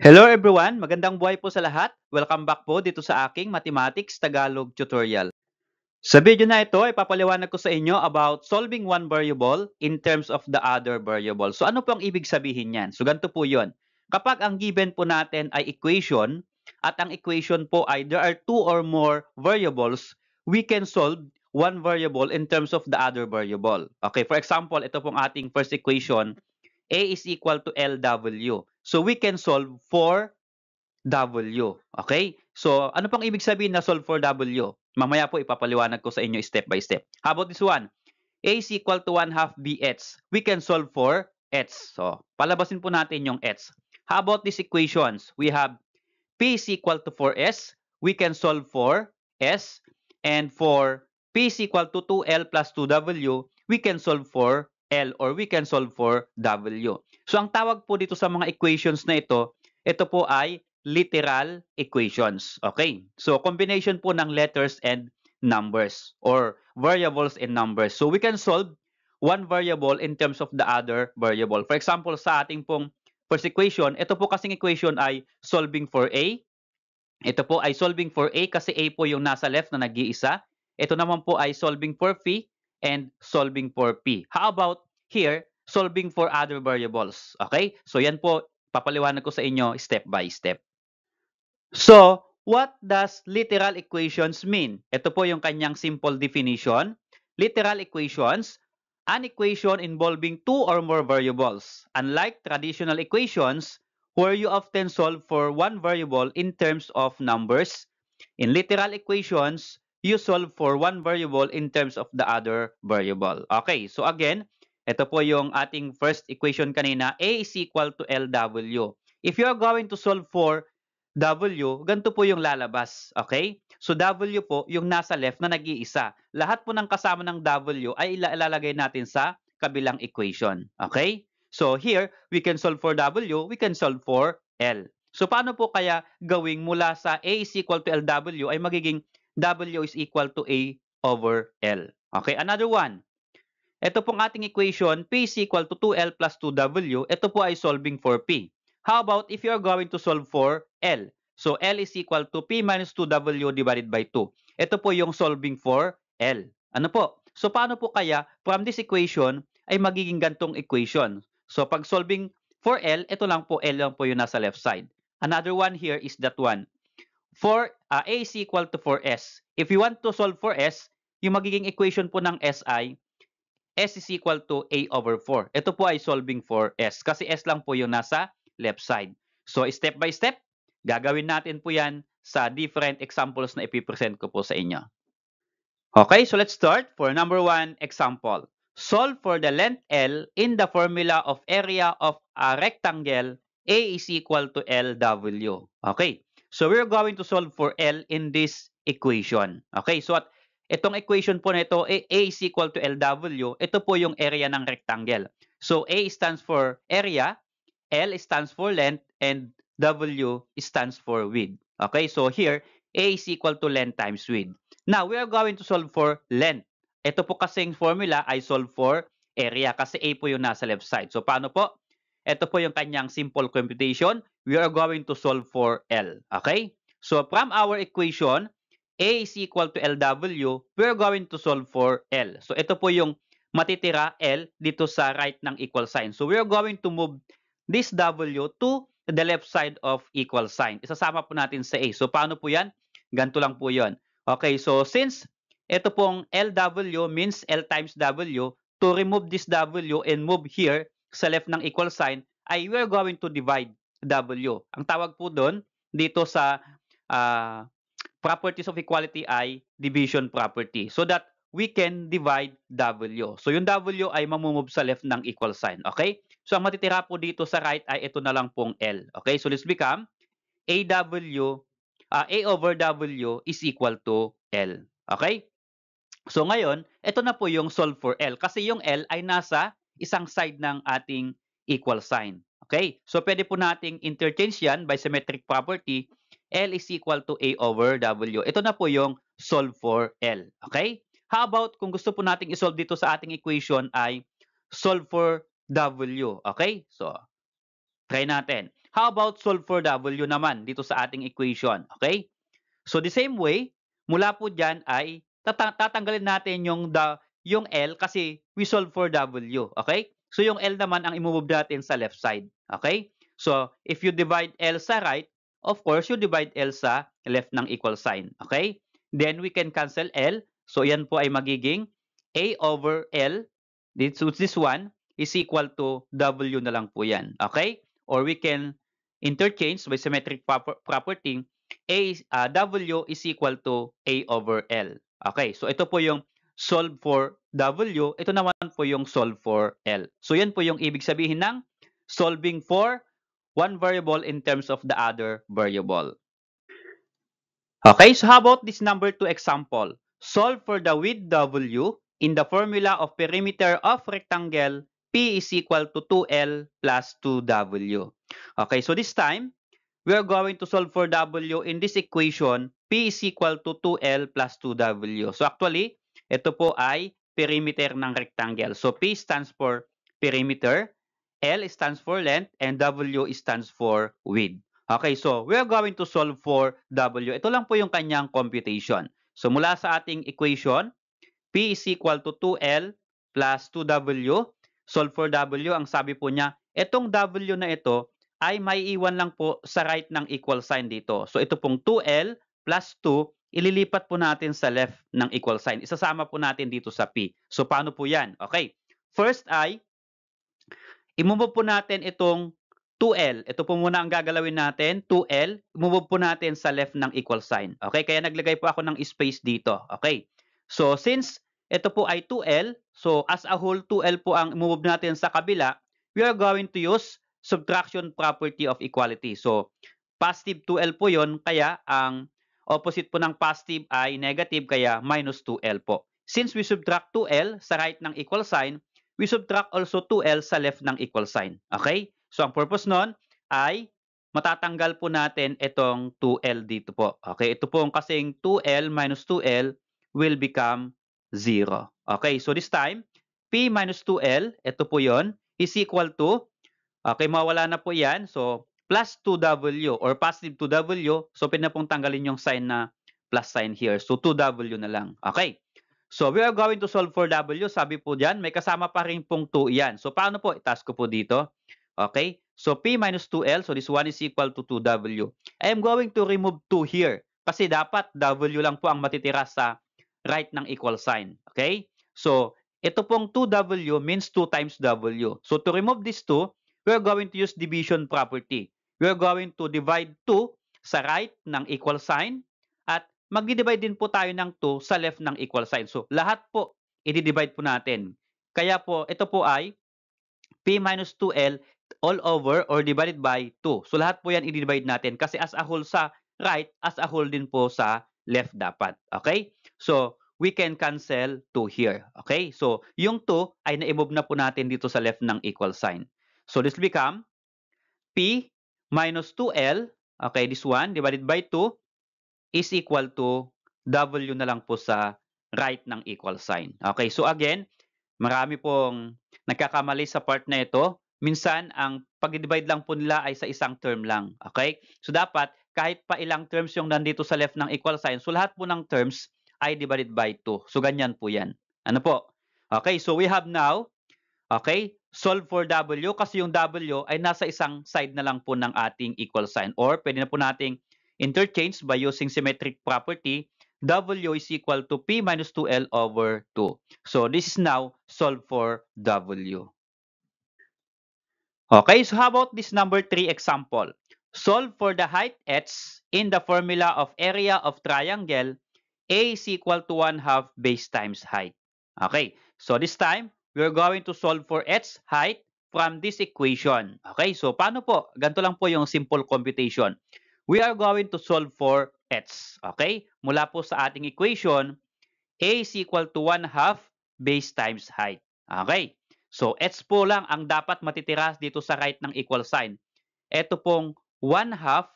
Hello everyone, magandang buhay po sa lahat. Welcome back po dito sa aking Mathematics Tagalog tutorial. Sa video na ito, ipapaliwanag ko sa inyo about solving one variable in terms of the other variable. So ano po ang ibig sabihin niyan? So ganito po 'yon. Kapag ang given po natin ay equation at ang equation po ay there are two or more variables, we can solve one variable in terms of the other variable. Okay, for example, ito pong ating first equation, A is equal to LW. So we can solve for W. Okay? So, ano pang ibig sabihin na solve for W? Mamaya po ipapaliwanag ko sa inyo step by step. How about this one? A is equal to 1 half BH. We can solve for H. So, palabasin po natin yung H. How about these equations? We have P is equal to 4S. We can solve for S. And for P is equal to 2L plus 2W, we can solve for L or we can solve for W. So, ang tawag po dito sa mga equations na ito po ay literal equations. Okay? So, combination po ng letters and numbers or variables and numbers. So, we can solve one variable in terms of the other variable. For example, sa ating pong first equation, ito po kasing equation ay solving for A. Ito po ay solving for A kasi A po yung nasa left na nag-iisa. Ito naman po ay solving for P and solving for P. How about here, solving for other variables? Okay? So yan po, papaliwanag ko sa inyo step by step. So, what does literal equations mean? Ito po yung kanyang simple definition. Literal equations, an equation involving two or more variables. Unlike traditional equations, where you often solve for one variable in terms of numbers, in literal equations, you solve for one variable in terms of the other variable. Okay, so again, ito po yung ating first equation kanina, A is equal to LW. If you are going to solve for W, ganito po yung lalabas. Okay? So W po, yung nasa left na nag-iisa. Lahat po ng kasama ng W ay ilalagay natin sa kabilang equation. Okay? So here, we can solve for W, we can solve for L. So paano po kaya gawing mula sa A is equal to LW ay magiging W is equal to A over L. Okay? Another one. Ito pong ating equation, P is equal to 2L plus 2W. Ito po ay solving for P. How about if you are going to solve for L? So, L is equal to P minus 2W divided by 2. Ito po yung solving for L. Ano po? So, paano po kaya from this equation ay magiging gantong equation? So, pag solving for L, ito lang po, L lang po yung nasa left side. Another one here is that one. For A is equal to 4S. If you want to solve for S, yung magiging equation po ng S ay S is equal to A over 4. Ito po ay solving for S kasi S lang po yung nasa left side. So step by step, gagawin natin po yan sa different examples na ipipresent ko po sa inyo. Okay, so let's start for number 1 example. Solve for the length L in the formula of area of a rectangle A is equal to LW. Okay, so we're going to solve for L in this equation. Okay, so at itong equation po na ito, A is equal to LW, ito po yung area ng rectangle. So A stands for area, L stands for length, and W stands for width. Okay, so here, A is equal to length times width. Now, we are going to solve for length. Ito po kasing formula ay solve for area kasi A po yung nasa left side. So, paano po? Ito po yung kanyang simple computation. We are going to solve for L. Okay? So, from our equation, A is equal to LW, we are going to solve for L. So, ito po yung matitira L dito sa right ng equal sign. So, we are going to move this W to the left side of equal sign. Isasama po natin sa A. So, paano po yan? Ganito lang po yon. Okay, so since ito pong LW means L times W, to remove this W and move here sa left ng equal sign, ay we're going to divide W. Ang tawag po doon dito sa properties of equality ay division property. So that we can divide W. So yung W ay mamumove sa left ng equal sign. Okay? So ang matitira po dito sa right ay ito na lang pong L. Okay? So let's become A over W is equal to L. Okay? So ngayon, ito na po yung solve for L. Kasi yung L ay nasa isang side ng ating equal sign. Okay? So pwede po nating interchange yan by symmetric property. L is equal to A over W. Ito na po yung solve for L. Okay? How about kung gusto po nating isolve dito sa ating equation ay solve for W. Okay? So, Try natin. How about solve for W naman dito sa ating equation? Okay? So the same way, mula po diyan ay tatanggalin natin yung L kasi we solve for W. Okay? So yung L naman ang i-move natin sa left side. Okay? So if you divide L sa right, of course, you divide L sa left ng equal sign. Okay? Then we can cancel L. So yan po ay magiging A over L. This one is equal to W na lang po yan. Okay? Or we can interchange by symmetric property. W is equal to A over L. Okay, so ito po yung solve for W, ito naman po yung solve for L. So yan po yung ibig sabihin ng solving for one variable in terms of the other variable. Okay, so how about this number 2 example? Solve for the width W in the formula of perimeter of rectangle P is equal to 2L plus 2W. Okay, so this time, we are going to solve for W in this equation, P is equal to 2L plus 2W. So actually, ito po ay perimeter ng rectangle. So P stands for perimeter, L stands for length, and W stands for width. Okay, so we are going to solve for W. Ito lang po yung kanyang computation. So mula sa ating equation, P is equal to 2L plus 2W. Solve for W, ang sabi po niya, itong W na ito ay may iwan lang po sa right ng equal sign dito. So ito pong 2L plus 2, ililipat po natin sa left ng equal sign. Isasama po natin dito sa P. So paano po yan? Okay, first ay, i-move po natin itong 2L. Ito po muna ang gagalawin natin. 2L, move po natin sa left ng equal sign. Okay, kaya naglagay po ako ng space dito. Okay, so since ito po ay 2L, so as a whole 2L po ang move natin sa kabila, we are going to use subtraction property of equality. So positive 2L po yon, kaya ang opposite po ng positive ay negative, kaya minus 2L po. Since we subtract 2L sa right ng equal sign, we subtract also 2L sa left ng equal sign. Okay? So ang purpose nun ay matatanggal po natin itong 2L dito po. Okay? Ito po kasing 2L minus 2L will become 0. Okay? So this time, P minus 2L, ito po yon, is equal to, okay, mawala na po yan. So plus 2W or positive 2W. So pwede na pong tanggalin yung sign na plus sign here. So 2W na lang. Okay? So we are going to solve for W. Sabi po dyan, may kasama pa rin pong 2 yan. So paano po? Itask ko po dito. Okay? So P minus 2L. So this one is equal to 2W. I am going to remove 2 here. Kasi dapat W lang po ang matitira sa right ng equal sign. Okay? So ito pong 2W means 2 times W. So to remove this 2, we are going to use division property. We are going to divide 2 sa right ng equal sign at magdi-divide din po tayo ng 2 sa left ng equal sign. So, lahat po, i-divide po natin. Kaya po, ito po ay P minus 2L all over or divided by 2. So, lahat po yan i-divide natin kasi as a whole sa right, as a whole din po sa left dapat. Okay? So, we can cancel 2 here. Okay? So, yung 2 ay na-move na po natin dito sa left ng equal sign. So, this become P minus 2L, okay, this one, divided by 2, is equal to W na lang po sa right ng equal sign. Okay, so again, marami pong nagkakamali sa part na ito. Minsan, ang pag-divide lang po nila ay sa isang term lang. Okay? So dapat, kahit pa ilang terms yung nandito sa left ng equal sign, so lahat po ng terms ay divided by 2. So ganyan po yan. Ano po? Okay, so we have now, okay, solve for W kasi yung W ay nasa isang side na lang po ng ating equal sign. Or pwede na po nating interchange by using symmetric property. W is equal to P minus 2L over 2. So this is now solved for W. Okay, so how about this number 3 example? Solve for the height h in the formula of area of triangle A is equal to 1/2 base times height. Okay, so this time, we're going to solve for h height from this equation. Okay, so paano po? Ganito lang po yung simple computation. We are going to solve for h. Okay, mula po sa ating equation, A is equal to 1/2 base times height. Okay, so h po lang ang dapat matitira dito sa right ng equal sign. Ito pong 1/2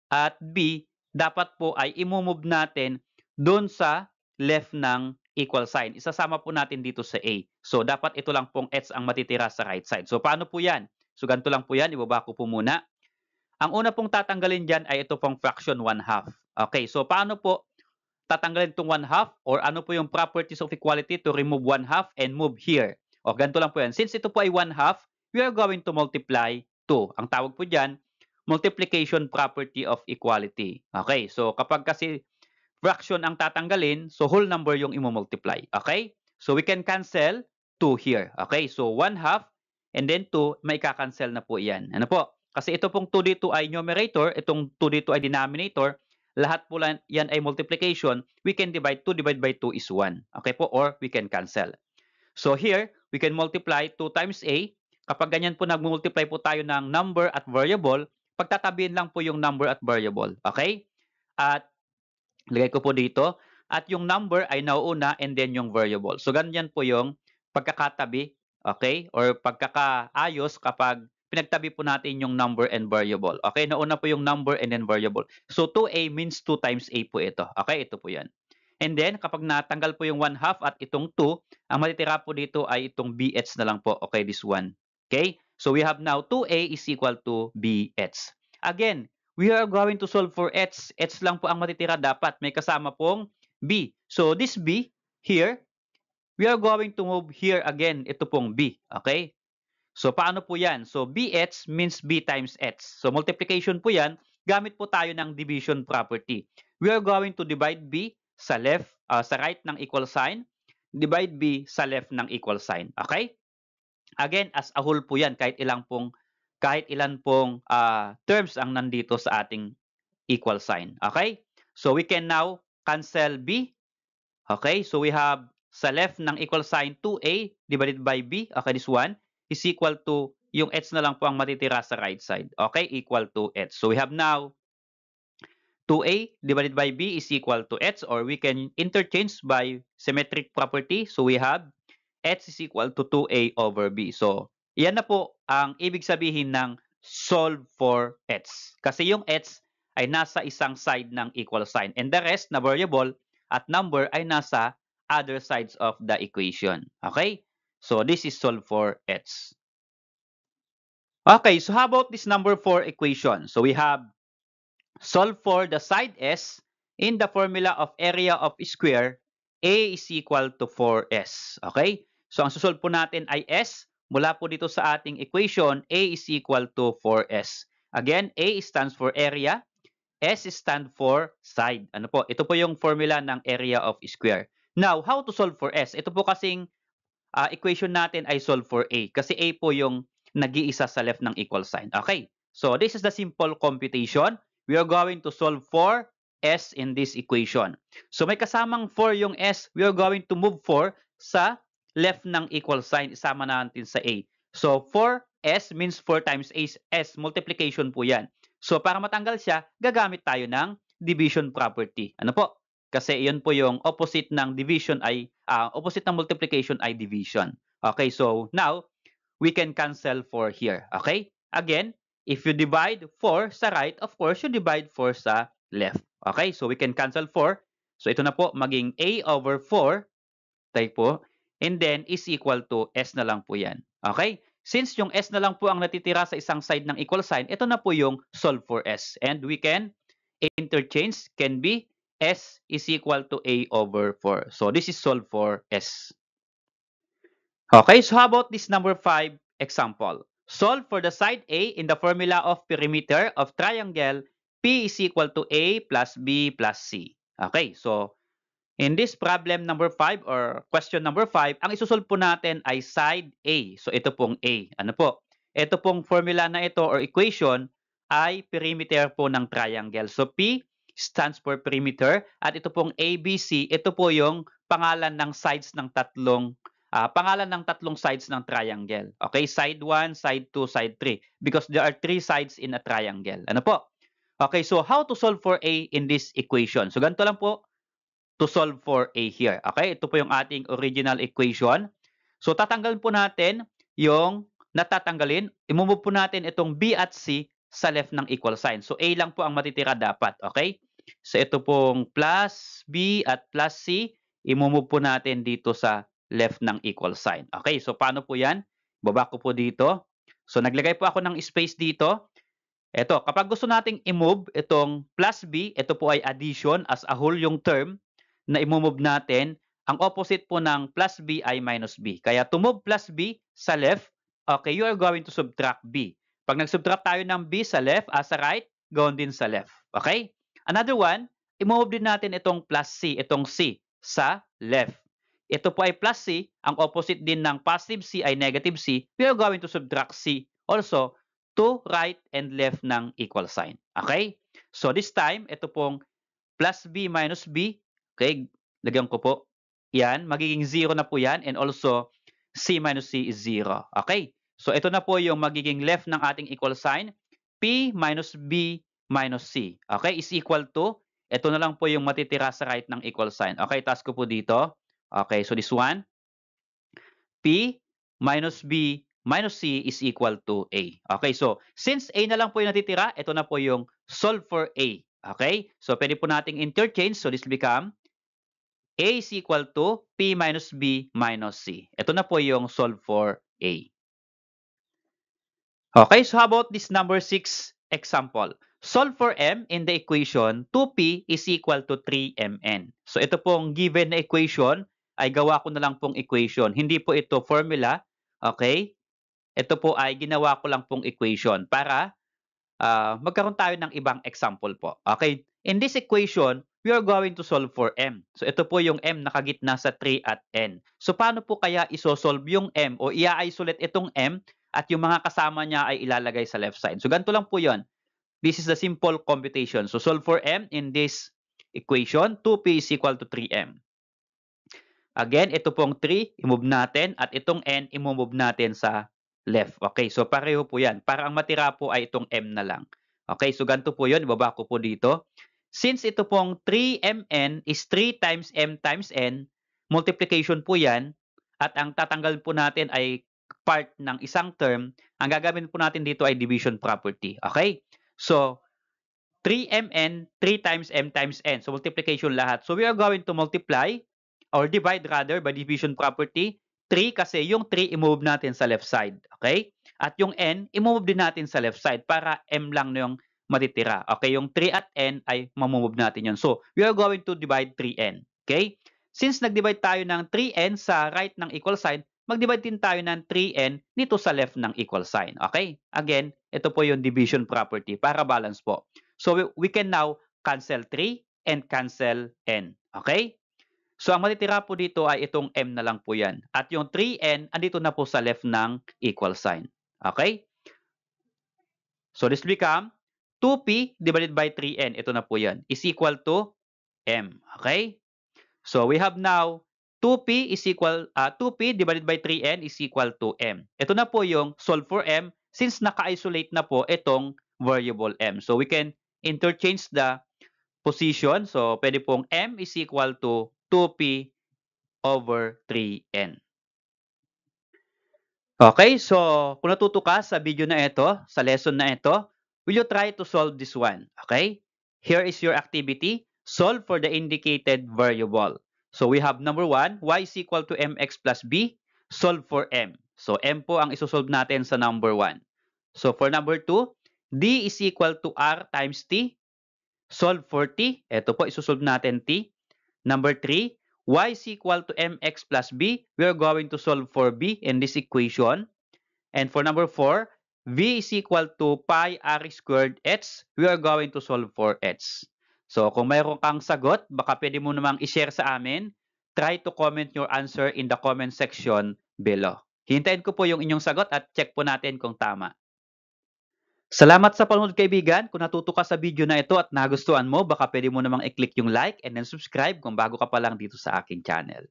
at B, dapat po ay i-move natin doon sa left ng equal sign. Isasama po natin dito sa A. So, dapat ito lang pong h ang matitira sa right side. So, paano po yan? So, ganito lang po yan. Ibaba ko po muna. Ang una pong tatanggalin dyan ay ito pong fraction 1/2. Okay, so paano po tatanggalin itong 1/2 or ano po yung properties of equality to remove 1/2 and move here? O, ganito lang po yan. Since ito po ay 1/2, we are going to multiply 2. Ang tawag po dyan, multiplication property of equality. Okay, so kapag kasi fraction ang tatanggalin, so whole number yung imumultiply. Okay? So we can cancel 2 here. Okay? So 1/2 and then 2, may kakancel na po yan. Ano po? Kasi ito pong 2 dito ay numerator, itong 2 dito ay denominator, lahat po yan ay multiplication, we can divide 2 divided by 2 is 1. Okay po? Or we can cancel. So here, we can multiply 2 times a. Kapag ganyan po nag-multiply po tayo ng number at variable, pagtatabihin lang po yung number at variable. Okay? At lagay ko po dito. At yung number ay nauuna and then yung variable. So, ganyan po yung pagkakatabi, okay? Or pagkakaayos kapag pinagtabi po natin yung number and variable. Okay? Nauna po yung number and then variable. So, 2a means 2 times a po ito. Okay? Ito po yan. And then, kapag natanggal po yung 1/2 at itong 2, ang matitira po dito ay itong bh na lang po. Okay? This one. Okay? So, we have now 2a is equal to bh. Again, we are going to solve for h. H lang po ang matitira dapat. May kasama pong b. So, this b here, we are going to move here again. Ito pong b. Okay? So, paano po yan? So, bh means b times h. So, multiplication po yan. Gamit po tayo ng division property. We are going to divide b sa left, sa right ng equal sign. Divide b sa left ng equal sign. Okay? Again, as a whole po yan. Kahit ilan pong terms ang nandito sa ating equal sign. Okay? So, we can now cancel b. Okay? So, we have sa left ng equal sign 2a divided by b. Okay, this one is equal to yung h na lang po ang matitira sa right side. Okay? Equal to h. So, we have now 2a divided by b is equal to h, or we can interchange by symmetric property. So, we have h is equal to 2a over b. So, yan na po ang ibig sabihin ng solve for h. Kasi yung h ay nasa isang side ng equal sign. And the rest na variable at number ay nasa other sides of the equation. Okay? So, this is solve for h. Okay, so how about this number 4 equation? So, we have solve for the side s in the formula of area of square, a is equal to 4s. Okay? So, ang susolve po natin ay s. Mula po dito sa ating equation, a is equal to 4s. Again, a stands for area. S stand for side. Ano po? Ito po yung formula ng area of square. Now, how to solve for S? Ito po kasing equation natin ay solve for A. Kasi A po yung nag-iisa sa left ng equal sign. Okay. So, this is the simple computation. We are going to solve for S in this equation. So, may kasamang 4 yung S. We are going to move 4 sa left ng equal sign. Isama natin sa A. So, 4S means 4 times S. Multiplication po yan. So, para matanggal siya, gagamit tayo ng division property. Ano po? Kasi iyon po yung opposite ng division ay, opposite ng multiplication ay division. Okay, so now, we can cancel 4 here. Okay? Again, if you divide 4 sa right, of course, you divide 4 sa left. Okay, so we can cancel 4. So, ito na po, maging a over 4, tayo po, and then is equal to s na lang po yan. Okay? Since yung s na lang po ang natitira sa isang side ng equal sign, ito na po yung solve for s. And we can interchange, can be s is equal to a over 4. So this is solve for s. Okay, so how about this number 5 example? Solve for the side a in the formula of perimeter of triangle p is equal to a plus b plus c. Okay, so in this problem number 5 or question number 5, ang isusolve po natin ay side A. So, ito pong A. Ano po? Ito pong formula na ito or equation ay perimeter po ng triangle. So, P stands for perimeter at ito pong ABC, ito po yung pangalan ng sides ng tatlong sides ng triangle. Okay? Side 1, side 2, side 3. Because there are 3 sides in a triangle. Ano po? Okay, so how to solve for A in this equation? So, ganito lang po to solve for A here. Okay? Ito po yung ating original equation. So, tatanggalin po natin yung natatanggalin. I-move po natin itong B at C sa left ng equal sign. So, A lang po ang matitira dapat. Okay? So, ito pong plus B at plus C, i-move po natin dito sa left ng equal sign. Okay? So, paano po yan? Baba ko po dito. So, naglagay po ako ng space dito. Ito, kapag gusto nating i-move itong plus b, ito po ay addition as a whole yung term na i-move natin. Ang opposite po ng plus b ay minus b. Kaya to move plus b sa left, okay, you are going to subtract b. Pag nag-subtract tayo ng b sa left, sa right, gawin din sa left. Okay? Another one, i-move din natin itong plus c, itong c sa left. Ito po ay plus c, ang opposite din ng positive c ay negative c. We are going to subtract c also to right and left ng equal sign. Okay? So this time, ito pong plus b minus b. Okay? Lagyan ko po. Yan. Magiging 0 na po yan. And also, c minus c is 0. Okay? So ito na po yung magiging left ng ating equal sign. P minus b minus c. Okay? Is equal to, ito na lang po yung matitira sa right ng equal sign. Okay? Task ko po dito. Okay? So this one, P minus b minus c is equal to a. Okay, so since a na lang po yung natitira, ito na po yung solve for a. Okay, so pwede po nating interchange. So this will become a is equal to p minus b minus c. Ito na po yung solve for a. Okay, so how about this number 6 example? Solve for m in the equation 2p is equal to 3mn. So ito pong given na equation ay gawa ko na lang pong equation. Hindi po ito formula. Okay? Ito po ay ginawa ko lang pong equation para magkaroon tayo ng ibang example po. Okay? In this equation, we are going to solve for m. So ito po yung m nakagitna sa 3 at n. So paano po kaya isosolve yung m o i-isolate itong m at yung mga kasama niya ay ilalagay sa left side? So ganito lang po yon. This is the simple computation. So solve for m in this equation, 2p is equal to 3m. Again, ito pong 3, i-move natin at itong n, i-move natin sa left. Okay, so pareho po yan. Para ang matira po ay itong m na lang. Okay, so ganito po yun. Ibaba ko po dito. Since ito pong 3mn is 3 times m times n, multiplication po yan. At ang tatanggal po natin ay part ng isang term. Ang gagawin po natin dito ay division property. Okay, so 3mn, 3 times m times n. So multiplication lahat. So we are going to multiply or divide rather by division property. 3 kasi yung 3 i-move natin sa left side. Okay? At yung n, i-move din natin sa left side para m lang na yung matitira. Okay? Yung 3 at n ay mamove natin yun. So, we are going to divide 3n. Okay? Since nag-divide tayo ng 3n sa right ng equal sign, mag-divide din tayo ng 3n nito sa left ng equal sign. Okay? Again, ito po yung division property para balance po. So, we can now cancel 3 and cancel n. Okay? So, ang matitira po dito ay itong m na lang po yan. At yung 3n, andito na po sa left ng equal sign. Okay? So, this become 2p divided by 3n. Ito na po yan. Is equal to m. Okay? So, we have now 2p divided by 3n is equal to m. Ito na po yung solve for m since naka-isolate na po itong variable m. So, we can interchange the position. So, pwede pong m is equal to 2p over 3n. Okay, so kung natuto ka sa video na ito, sa lesson na ito, will you try to solve this one? Okay? Here is your activity. Solve for the indicated variable. So we have number 1, y is equal to mx plus b. Solve for m. So m po ang isosolve natin sa number 1. So for number 2, d is equal to r times t. Solve for t. Ito po, isosolve natin t. Number 3, y is equal to mx plus b. We are going to solve for b in this equation. And for number 4, v is equal to pi r squared h. We are going to solve for h. So kung mayroon kang sagot, baka pwede mo namang i-share sa amin. Try to comment your answer in the comment section below. Hintayin ko po yung inyong sagot at check po natin kung tama. Salamat sa panonood kaibigan. Kung natuto ka sa video na ito at nagustuhan mo, baka pwede mo namang i-click yung like and then subscribe kung bago ka pa lang dito sa aking channel.